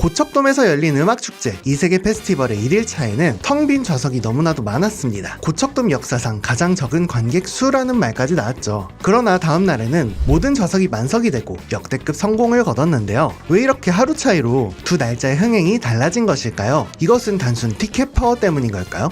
고척돔에서 열린 음악축제 이세계 페스티벌의 1일차에는 텅 빈 좌석이 너무나도 많았습니다. 고척돔 역사상 가장 적은 관객 수라는 말까지 나왔죠. 그러나 다음날에는 모든 좌석이 만석이 되고 역대급 성공을 거뒀는데요. 왜 이렇게 하루 차이로 두 날짜의 흥행이 달라진 것일까요? 이것은 단순 티켓 파워 때문인 걸까요?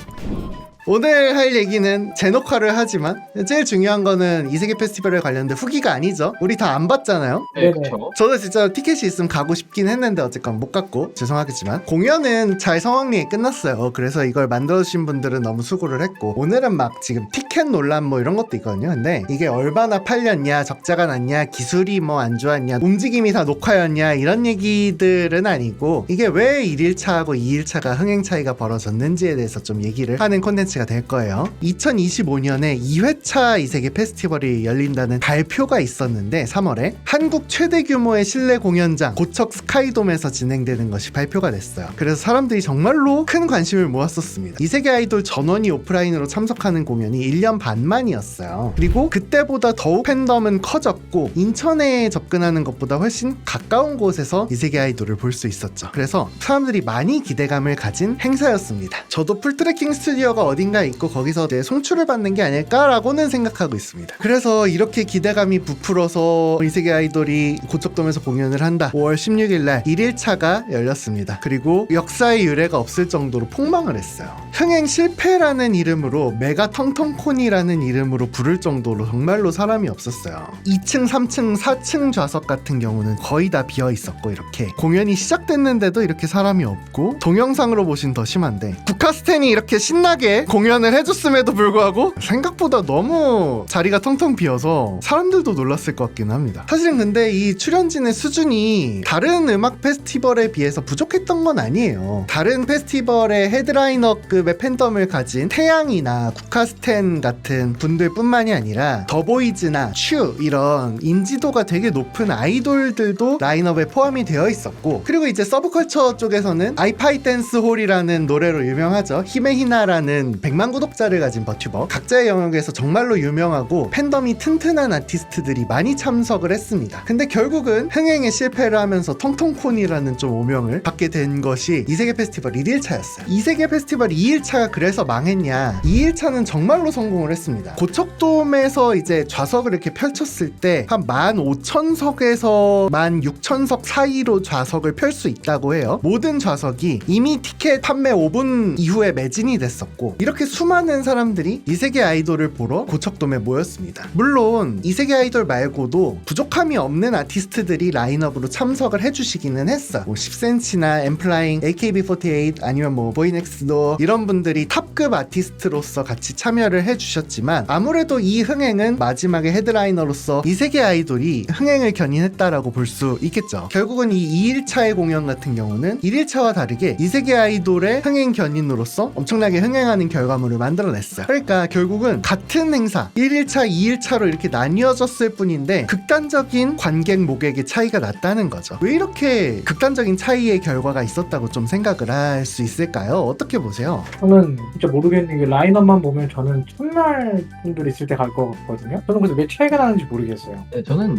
오늘 할 얘기는 제 녹화를 하지만 제일 중요한 거는 이세계 페스티벌에 관련된 후기가 아니죠. 우리 다 안 봤잖아요. 네, 그렇죠. 저도 진짜 티켓이 있으면 가고 싶긴 했는데 어쨌건 못 갔고 죄송하겠지만 공연은 잘 성황리에 끝났어요. 그래서 이걸 만들어주신 분들은 너무 수고를 했고 오늘은 막 지금 티켓 논란 뭐 이런 것도 있거든요. 근데 이게 얼마나 팔렸냐, 적자가 났냐, 기술이 뭐 안 좋았냐, 움직임이 다 녹화였냐 이런 얘기들은 아니고 이게 왜 1일차하고 2일차가 흥행 차이가 벌어졌는지에 대해서 좀 얘기를 하는 콘텐츠가 될 거예요. 2025년에 2회차 이세계 페스티벌이 열린다는 발표가 있었는데 3월에 한국 최대 규모의 실내 공연장 고척 스카이돔에서 진행되는 것이 발표가 됐어요. 그래서 사람들이 정말로 큰 관심을 모았었습니다. 이세계 아이돌 전원이 오프라인으로 참석하는 공연이 1년 반 만이었어요. 그리고 그때보다 더욱 팬덤은 커졌고 인천에 접근하는 것보다 훨씬 가까운 곳에서 이세계 아이돌을 볼 수 있었죠. 그래서 사람들이 많이 기대감을 가진 행사였습니다. 저도 풀트래킹 스튜디오가 어딘가에 있고 거기서 이제 송출을 받는 게 아닐까라고는 생각하고 있습니다. 그래서 이렇게 기대감이 부풀어서 이세계 아이돌이 고척돔에서 공연을 한다. 5월 16일날 1일차가 열렸습니다. 그리고 역사의 유례가 없을 정도로 폭망을 했어요. 흥행 실패라는 이름으로 메가 텅텅콘이라는 이름으로 부를 정도로 정말로 사람이 없었어요. 2층, 3층, 4층 좌석 같은 경우는 거의 다 비어 있었고 이렇게 공연이 시작됐는데도 이렇게 사람이 없고 동영상으로 보신 더 심한데 국카스텐이 이렇게 신나게 공연을 해줬음에도 불구하고 생각보다 너무 자리가 텅텅 비어서 사람들도 놀랐을 것 같긴 합니다. 사실은 근데 이 출연진의 수준이 다른 음악 페스티벌에 비해서 부족했던 건 아니에요. 다른 페스티벌의 헤드라이너급의 팬덤을 가진 태양이나 국카스텐 같은 분들뿐만이 아니라 더보이즈나 츄 이런 인지도가 되게 높은 아이돌들도 라인업에 포함이 되어 있었고 그리고 이제 서브컬처 쪽에서는 아이파이 댄스 홀이라는 노래로 유명하죠. 히메히나라는 100만 구독자를 가진 버튜버 각자의 영역에서 정말로 유명하고 팬덤이 튼튼한 아티스트들이 많이 참석을 했습니다. 근데 결국은 흥행에 실패를 하면서 텅텅콘이라는 좀 오명을 받게 된 것이 이세계 페스티벌 1일차였어요. 이세계 페스티벌 2일차가 그래서 망했냐? 2일차는 정말로 성공을 했습니다. 고척돔에서 이제 좌석을 이렇게 펼쳤을 때 한 15,000석에서 16,000석 사이로 좌석을 펼 수 있다고 해요. 모든 좌석이 이미 티켓 판매 5분 이후에 매진이 됐었고 이렇게 수많은 사람들이 이세계 아이돌을 보러 고척돔에 모였습니다. 물론 이세계 아이돌 말고도 부족함이 없는 아티스트들이 라인업으로 참석을 해주시기는 했어. 뭐 10cm나 엠플라잉, AKB48 아니면 뭐 보이넥스도 이런 분들이 탑급 아티스트로서 같이 참여를 해주셨지만 아무래도 이 흥행은 마지막에 헤드라이너로서 이세계 아이돌이 흥행을 견인했다라고 볼 수 있겠죠. 결국은 이 2일차의 공연 같은 경우는 1일차와 다르게 이세계 아이돌의 흥행 견인으로서 엄청나게 흥행하는 결과물을 만들어냈어요. 그러니까 결국은 같은 행사 1일차, 2일차로 이렇게 나뉘어졌을 뿐인데 극단적인 관객 모객의 차이가 났다는 거죠. 왜 이렇게 극단적인 차이의 결과가 있었다고 좀 생각을 할 수 있을까요? 어떻게 보세요? 저는 진짜 모르겠는 게 라인업만 보면 저는 첫날 분들 있을 때 갈 것 같거든요. 저는 그래서 왜 차이가 나는지 모르겠어요. 네, 저는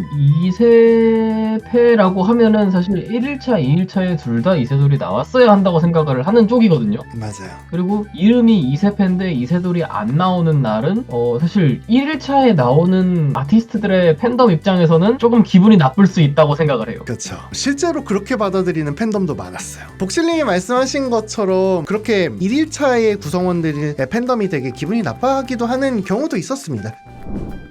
2세패라고 하면은 사실 1일차, 2일차에 둘 다 이세돌이 나왔어야 한다고 생각을 하는 쪽이거든요. 맞아요. 그리고 이름이 2세패인데 이세돌이 안 나오는 날은 사실 1일차에 나오는 아티스트들의 팬덤 입장에서는 조금 기분이 나쁠 수 있다고 생각을 해요. 그렇죠. 실제로 그렇게 받아들이는 팬덤도 많았어요. 복실님이 말씀하신 것처럼 그렇게 1일차의 구성원들의 팬덤이 되게 기분이 나빠하기도 하는 경우도 있었습니다.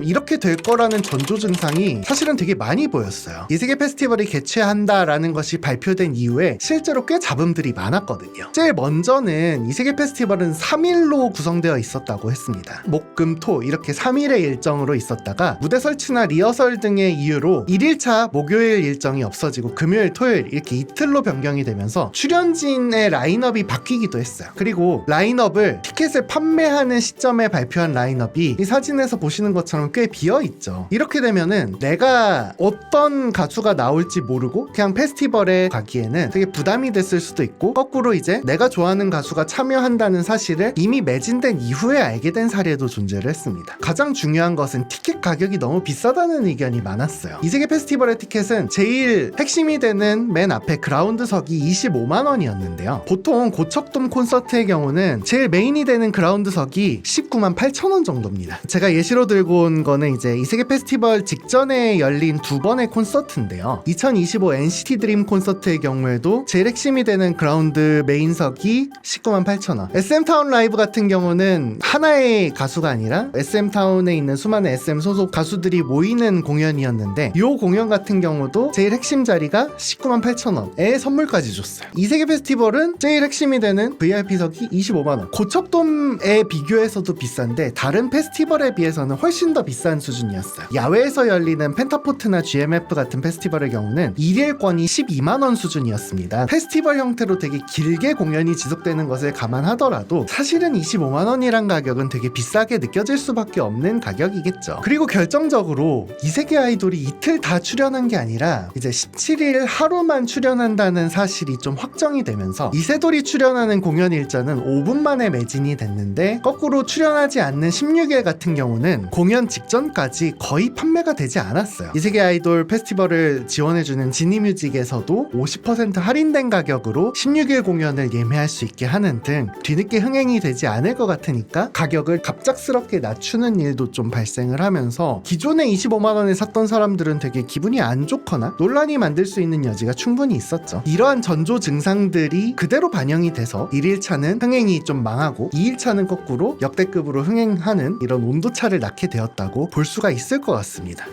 이렇게 될 거라는 전조 증상이 사실은 되게 많이 보였어요. 이세계 페스티벌이 개최한다라는 것이 발표된 이후에 실제로 꽤 잡음들이 많았거든요. 제일 먼저는 이세계 페스티벌은 3일로 구성되어 있었다고 했습니다. 목, 금, 토 이렇게 3일의 일정으로 있었다가 무대 설치나 리허설 등의 이유로 1일차 목요일 일정이 없어지고 금요일, 토요일 이렇게 이틀로 변경이 되면서 출연진의 라인업이 바뀌기도 했어요. 그리고 라인업을 티켓을 판매하는 시점에 발표한 라인업이 이 사진에서 보시는 것처럼 꽤 비어있죠. 이렇게 되면은 내가 어떤 가수가 나올지 모르고 그냥 페스티벌에 가기에는 되게 부담이 됐을 수도 있고, 거꾸로 이제 내가 좋아하는 가수가 참여한다는 사실을 이미 매진된 이후에 알게 된 사례도 존재를 했습니다. 가장 중요한 것은 티켓 가격이 너무 비싸다는 의견이 많았어요. 이세계 페스티벌의 티켓은 제일 핵심이 되는 맨 앞에 그라운드석이 25만 원이었는데요. 보통 고척돔 콘서트의 경우는 제일 메인이 되는 그라운드석이 19만 8천 원 정도입니다. 제가 예시로 들고 온 거는 이제 이세계 페스티벌 직전에 열린 두 번의 콘서트인데요. 2025 NCT 드림 콘서트의 경우에도 제일 핵심이 되는 그라운드 메인석이 19만 8천 원. SM타운 라이브 같은 경우는 하나의 가수가 아니라 SM타운에 있는 수많은 SM 소속 가수들이 모이는 공연이었는데, 이 공연 같은 경우도 제일 핵심 자리가 19만 8천 원에 선물까지 줬어요. 이세계 페스티벌은 제일 핵심이 되는 VIP석이 25만 원. 고척돔에 비교해서도 비싼데 다른 페스티벌에 비해서는 훨씬 더 비싼 수준이었어요. 야외에서 열리는 펜타포트나 GMF 같은 페스티벌의 경우는 일일권이 12만 원 수준이었습니다. 페스티벌 형태로 되게 길게 공연이 지속되는 것을 감안하더라도 사실은 25만 원이란 가격은 되게 비싸게 느껴질 수밖에 없는 가격이겠죠. 그리고 결정적으로 이세계 아이돌이 이틀 다 출연한 게 아니라 이제 17일 하루만 출연한다는 사실이 좀 확정이 되면서 이세돌이 출연하는 공연 일자는 5분 만에 매진이 됐는데, 거꾸로 출연하지 않는 16일 같은 경우는 공연 직전까지 거의 판매가 되지 않았어요. 이세계 아이돌 페스티벌을 지원해주는 지니뮤직에서도 50% 할인된 가격으로 16일 공연을 예매할 수 있게 하는 등 뒤늦게 흥행이 되지 않을 것 같으니까 가격을 갑작스럽게 낮추는 일도 좀 발생을 하면서 기존에 25만 원에 샀던 사람들은 되게 기분이 안 좋거나 논란이 만들 수 있는 여지가 충분히 있었죠. 이러한 전조 증상들이 그대로 반영이 돼서 1일차는 흥행이 좀 망하고 2일차는 거꾸로 역대급으로 흥행하는 이런 온도차를 낳게 되었다고 볼 수가 있을 것 같습니다.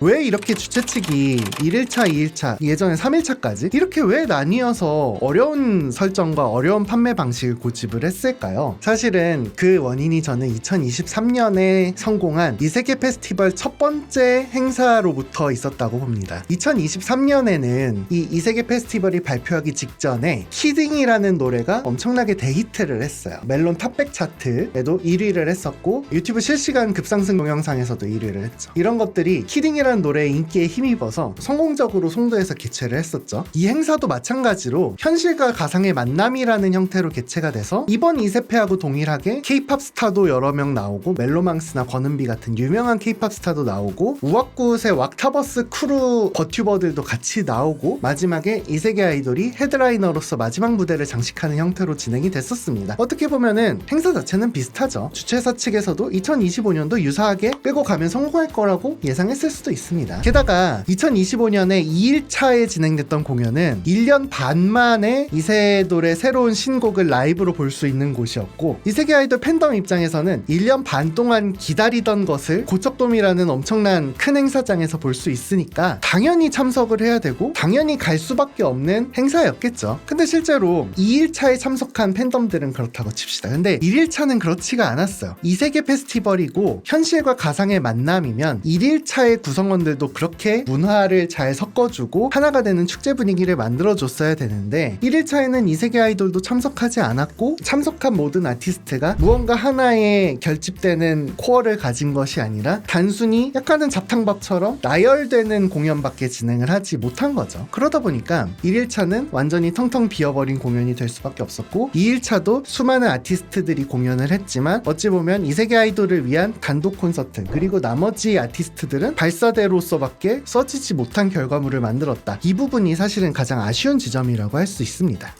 왜 이렇게 주최 측이 1일차, 2일차, 예전에 3일차까지 이렇게 왜 나뉘어서 어려운 설정과 어려운 판매 방식을 고집을 했을까요? 사실은 그 원인이 저는 2023년에 성공한 이세계 페스티벌 첫 번째 행사로부터 있었다고 봅니다. 2023년에는 이 이세계 페스티벌이 발표하기 직전에 키딩이라는 노래가 엄청나게 대히트를 했어요. 멜론 탑백 차트에도 1위를 했었고 유튜브 실시간 급상승 동영상에서도 1위를 했죠. 이런 것들이 키딩이라는 노래의 인기에 힘입어서 성공적으로 송도에서 개최를 했었죠. 이 행사도 마찬가지로 현실과 가상의 만남이라는 형태로 개최가 돼서 이번 2세페하고 동일하게 K-팝 스타도 여러 명 나오고 멜로망스나 권은비 같은 유명한 K-팝 스타도 나오고 우악굿의 왁타버스 크루 버튜버들도 같이 나오고 마지막에 이세계 아이돌이 헤드라이너로서 마지막 무대를 장식하는 형태로 진행이 됐었습니다. 어떻게 보면은 행사 자체는 비슷하죠. 주최사 측에서도 2025년도 유사하게 끌고 가면 성공할 거라고 예상했을 수도 있습니다. 게다가 2025년에 2일차에 진행됐던 공연은 1년 반 만에 이세돌의 새로운 신곡을 라이브로 볼 수 있는 곳이었고, 이세계 아이돌 팬덤 입장에서는 1년 반 동안 기다리던 것을 고척돔이라는 엄청난 큰 행사장에서 볼 수 있으니까 당연히 참석을 해야 되고 당연히 갈 수밖에 없는 행사였겠죠. 근데 실제로 2일차에 참석한 팬덤들은 그렇다고 칩시다. 근데 1일차는 그렇지가 않았어요. 이세계 페스티벌이고 현실과 가상의 만남이면 1일차의 구성원들도 그렇게 문화를 잘 섞어주고 하나가 되는 축제 분위기를 만들어줬어야 되는데 1일차에는 이세계 아이돌도 참석하지 않았고 참석한 모든 아티스트가 무언가 하나의 결집되는 코어를 가진 것이 아니라 단순히 약간은 잡탕밥처럼 나열되는 공연밖에 진행을 하지 못한 거죠. 그러다 보니까 1일차는 완전히 텅텅 비어버린 공연이 될 수밖에 없었고 2일차도 수많은 아티스트들이 공연을 했지만 어찌 보면 이세계 아이돌을 위한 단독 콘서트 그리고 나머지 아티스트들은 발사대로서밖에 써지지 못한 결과물을 만들었다. 이 부분이 사실은 가장 아쉬운 지점이라고 할 수 있습니다.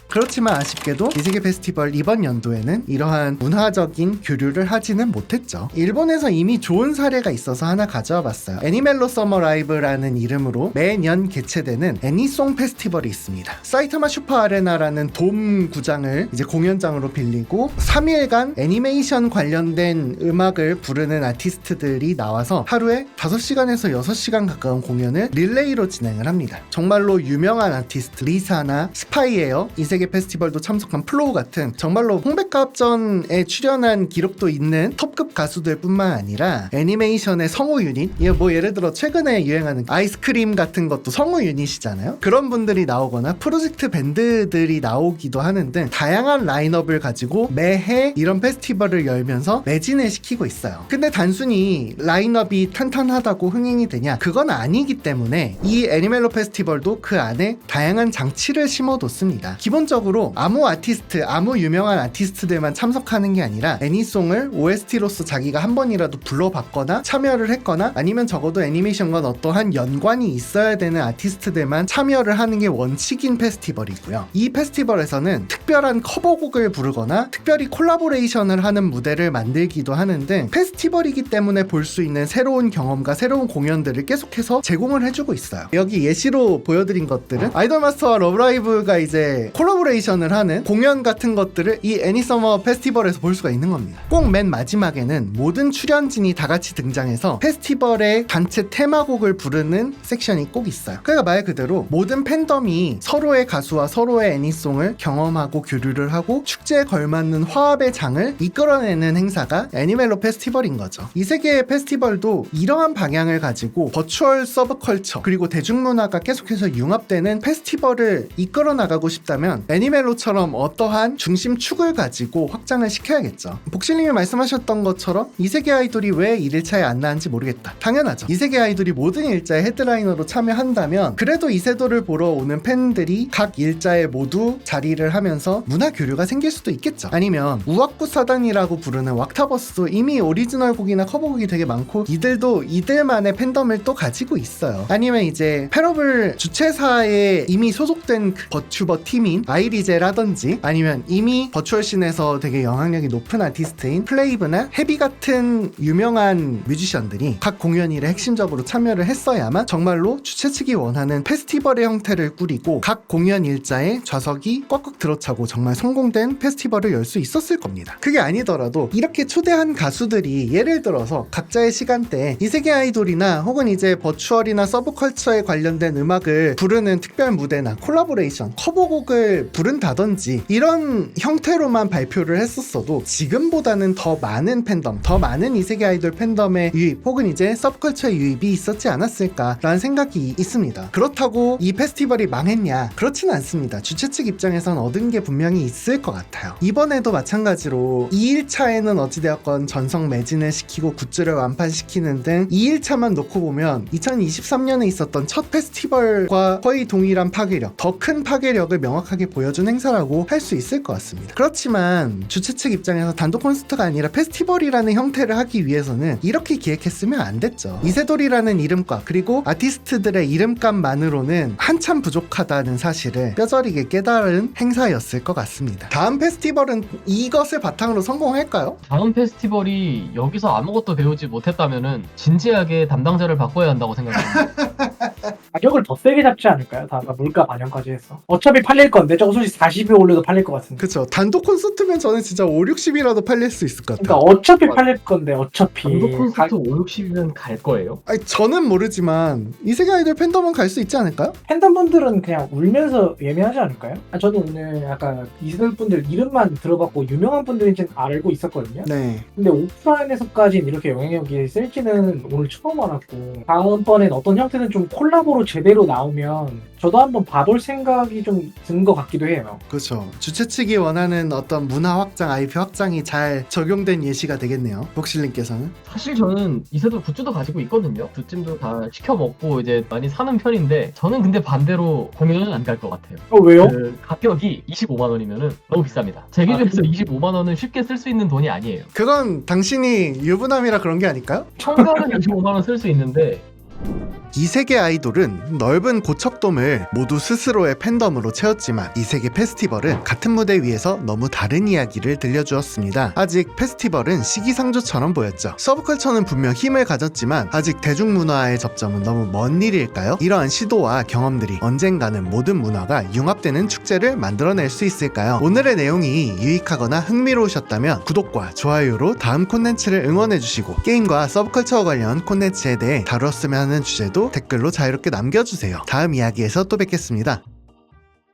그렇지만 아쉽게도 이세계 페스티벌 이번 연도에는 이러한 문화적인 교류를 하지는 못했죠. 일본에서 이미 좋은 사례가 있어서 하나 가져와 봤어요. 애니멜로 서머 라이브라는 이름으로 매년 개최되는 애니송 페스티벌이 있습니다. 사이타마 슈퍼 아레나라는 돔 구장을 이제 공연장으로 빌리고 3일간 애니메이션 관련된 음악을 부르는 아티스트들이 나와서 하루에 5시간에서 6시간 가까운 공연을 릴레이로 진행을 합니다. 정말로 유명한 아티스트 리사나 스파이에어, 이세계 세계 페스티벌도 참석한 플로우 같은 정말로 홍백과합전에 출연한 기록도 있는 톱급 가수들 뿐만 아니라 애니메이션의 성우 유닛, 뭐 예를 들어 최근에 유행하는 아이스크림 같은 것도 성우 유닛이잖아요. 그런 분들이 나오거나 프로젝트 밴드들이 나오기도 하는 등 다양한 라인업을 가지고 매해 이런 페스티벌을 열면서 매진을 시키고 있어요. 근데 단순히 라인업이 탄탄하다고 흥행이 되냐? 그건 아니기 때문에 이 애니멜로 페스티벌도 그 안에 다양한 장치를 심어뒀습니다. 기본적으로 아무 아티스트, 아무 유명한 아티스트들만 참석하는 게 아니라 애니송을 OST로서 자기가 한 번이라도 불러봤거나 참여를 했거나 아니면 적어도 애니메이션과 어떠한 연관이 있어야 되는 아티스트들만 참여를 하는 게 원칙인 페스티벌이고요. 이 페스티벌에서는 특별한 커버곡을 부르거나 특별히 콜라보레이션을 하는 무대를 만들기도 하는 등 페스티벌이기 때문에 볼 수 있는 새로운 경험과 새로운 공연들을 계속해서 제공을 해주고 있어요. 여기 예시로 보여드린 것들은 아이돌 마스터와 러브라이브가 이제 콜라보레이션을 하는 공연 같은 것들을 이 애니서머 페스티벌에서 볼 수가 있는 겁니다. 꼭 맨 마지막에는 모든 출연진이 다 같이 등장해서 페스티벌의 단체 테마곡을 부르는 섹션이 꼭 있어요. 그러니까 말 그대로 모든 팬덤이 서로의 가수와 서로의 애니송을 경험하고 교류를 하고 축제에 걸맞는 화합의 장을 이끌어내는 행사가 애니멜로 페스티벌인 거죠. 이 세계의 페스티벌도 이러한 방향을 가지고 버추얼 서브컬처 그리고 대중문화가 계속해서 융합되는 페스티벌을 이끌어 나가고 싶다면 애니멜로처럼 어떠한 중심축을 가지고 확장을 시켜야겠죠. 복실님이 말씀하셨던 것처럼 이 세계 아이돌이 왜 1일차에 안 나왔는지 모르겠다. 당연하죠. 이 세계 아이돌이 모든 일자에 헤드라이너로 참여한다면 그래도 이세돌을 보러 오는 팬들이 각 일자에 모두 자리를 하면서 문화 교류가 생길 수도 있겠죠. 아니면 우악구 사단이라고 부르는 왁타버스도 이미 오리지널 곡이나 커버곡이 되게 많고 이들도 이들만의 팬덤을 또 가지고 있어요. 아니면 이제 패러블 주최사에 이미 소속된 그 버튜버 팀인 아이리제라든지 아니면 이미 버추얼씬에서 되게 영향력이 높은 아티스트인 플레이브나 헤비 같은 유명한 뮤지션들이 각 공연일에 핵심적으로 참여를 했어야만 정말로 주최 측이 원하는 페스티벌의 형태를 꾸리고 각 공연 일자에 좌석이 꽉꽉 들어차고 정말 성공된 페스티벌을 열 수 있었을 겁니다. 그게 아니더라도 이렇게 초대한 가수들이 예를 들어서 각자의 시간대에 이 세계 아이돌이나 혹은 이제 버추얼이나 서브컬처에 관련된 음악을 부르는 특별 무대나 콜라보레이션, 커버곡을 부른다든지 이런 형태로만 발표를 했었어도 지금보다는 더 많은 팬덤, 더 많은 이 세계 아이돌 팬덤의 유입 혹은 이제 서브컬처의 유입이 있었지 않았을까라는 생각이 있습니다. 그렇다고 이 페스티벌이 망했냐? 그렇진 않습니다. 주최 측 입장에선 얻은 게 분명히 있을 것 같아요. 이번에도 마찬가지로 2일차에는 어찌되었건 전성 매진을 시키고 굿즈를 완판시키는 등 2일차만 놓고 보면 2023년에 있었던 첫 페스티벌과 거의 동일한 파괴력, 더 큰 파괴력을 명확하게 보여준 행사라고 할 수 있을 것 같습니다. 그렇지만 주최 측 입장에서 단독 콘서트가 아니라 페스티벌이라는 형태를 하기 위해서는 이렇게 기획했으면 안 됐죠. 이세돌이라는 이름값 그리고 아티스트들의 이름값만으로는 한참 부족하다는 사실을 뼈저리게 깨달은 행사였을 것 같습니다. 다음 페스티벌은 이것을 바탕으로 성공할까요? 다음 페스티벌이 여기서 아무것도 배우지 못했다면은 진지하게 담당자를 바꿔야 한다고 생각합니다. 가격을 더 세게 잡지 않을까요? 다 물가 반영까지 해서. 어차피 팔릴 건데 저거 솔직히 40에 올려도 팔릴 것 같은데. 그쵸. 단독 콘서트면 저는 진짜 5, 60이라도 팔릴 수 있을 것 같아요. 그러니까 어차피 팔릴 건데 어차피. 단독 콘서트 5, 60이면 갈 거예요? 아니, 저는 모르지만 이 세계 아이돌 팬덤은 갈 수 있지 않을까요? 팬덤분들은 그냥 울면서 예매하지 않을까요? 저는 오늘 약간 이세돌 분들 이름만 들어봤고 유명한 분들인지는 알고 있었거든요. 네. 근데 오프라인에서까지는 이렇게 영향력이 쓸지는 오늘 처음 알았고 다음번엔 어떤 형태는 좀 콜라보로 제대로 나오면 저도 한번 봐볼 생각이 좀 든 것 같기도 해요. 그렇죠. 주최 측이 원하는 어떤 문화 확장, IP 확장이 잘 적용된 예시가 되겠네요. 복실님께서는. 사실 저는 이세돌 굿즈도 가지고 있거든요. 굿즈도 다 시켜 먹고 이제 많이 사는 편인데 저는 근데 반대로 공연은 안 갈 것 같아요. 왜요? 그 가격이 25만 원이면은 너무 비쌉니다. 제 기준에서 25만 원은 쉽게 쓸 수 있는 돈이 아니에요. 그건 당신이 유부남이라 그런 게 아닐까요? 청가는 25만 원 쓸 수 있는데 이 세계 아이돌은 넓은 고척돔을 모두 스스로의 팬덤으로 채웠지만 이 세계 페스티벌은 같은 무대 위에서 너무 다른 이야기를 들려주었습니다. 아직 페스티벌은 시기상조처럼 보였죠. 서브컬처는 분명 힘을 가졌지만 아직 대중문화의 접점은 너무 먼 일일까요? 이러한 시도와 경험들이 언젠가는 모든 문화가 융합되는 축제를 만들어낼 수 있을까요? 오늘의 내용이 유익하거나 흥미로우셨다면 구독과 좋아요로 다음 콘텐츠를 응원해주시고 게임과 서브컬처 관련 콘텐츠에 대해 다루었으면 하는 주제도 댓글로 자유롭게 남겨주세요. 다음 이야기에서 또 뵙겠습니다.